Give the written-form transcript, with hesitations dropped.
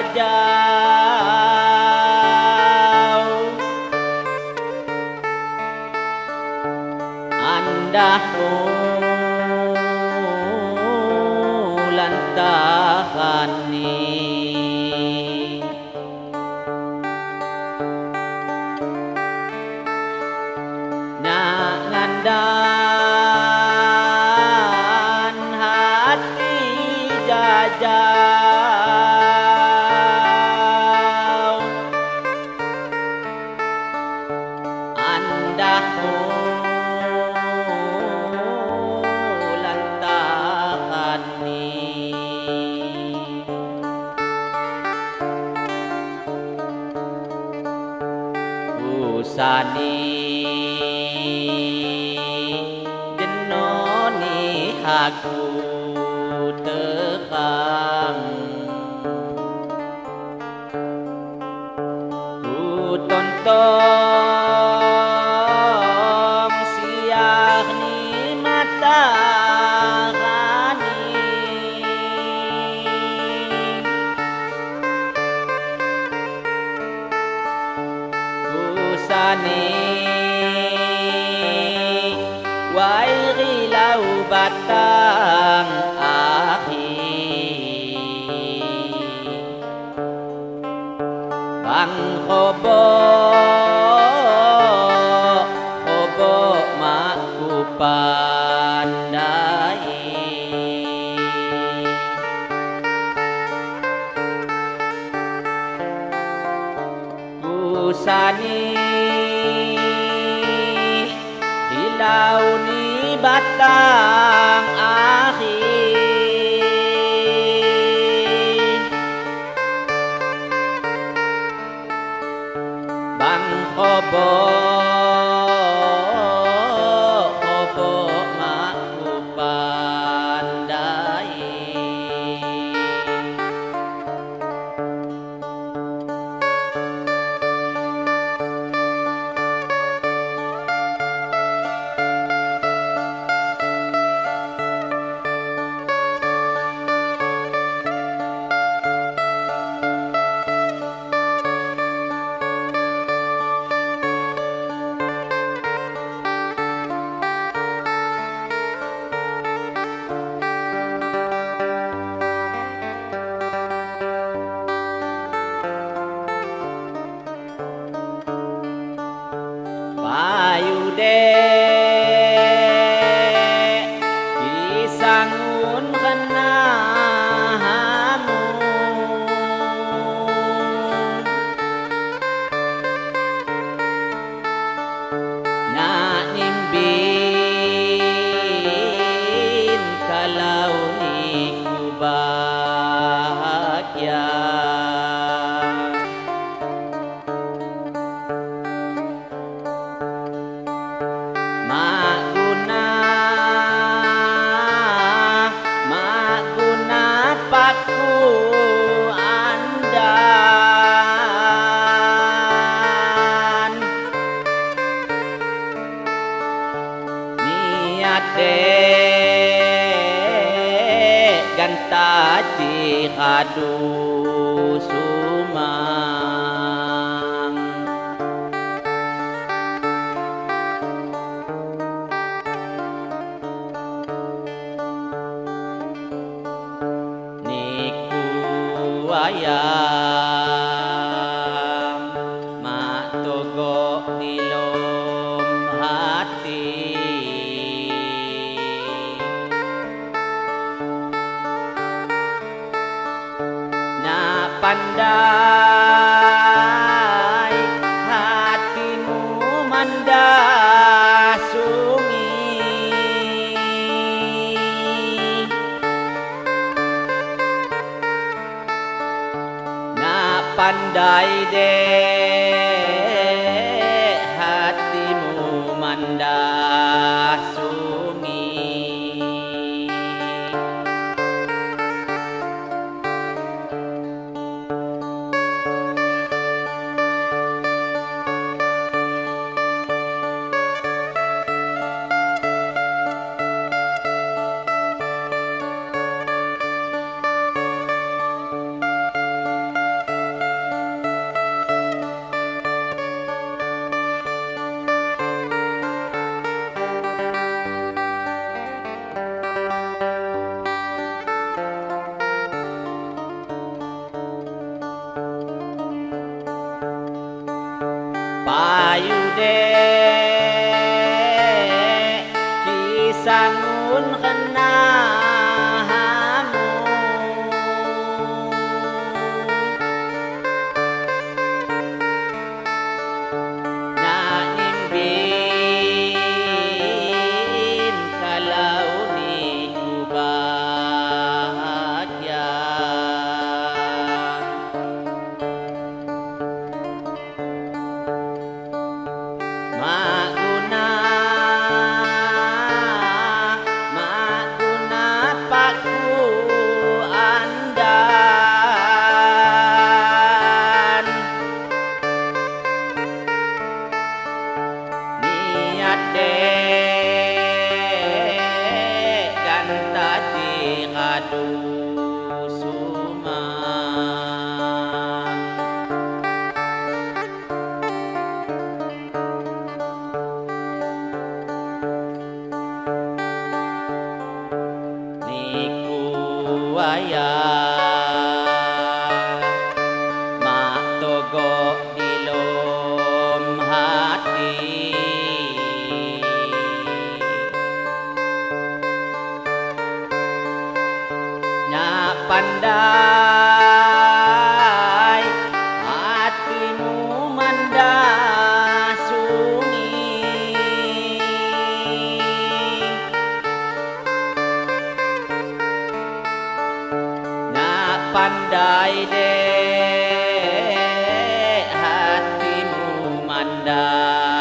jajau andahmu lantahani nak ngandan hati jajau andahmu sani denoni aku tekang ku tonton siang ni matahani sani wai rilau batang akhir bang khobo makku pandai ku sani launi batang akhir bang khobo makku pandai payu dek disangun kenahamu nak nimbin kalau niku bahagia paku andan niat dek gantaji kadu sumang wayang mak togok nilom hati nak pandai hatimu mandasungi pandai dek hatimu mandasungi dek kisangun kena hamu nak nimbin kalau ni bahagia Maguna pakku andan niat dek dan tadi kadu sumang wayang mak togok di lom hati nak pandai hatimu mandasungi pandai dek hatimu mandang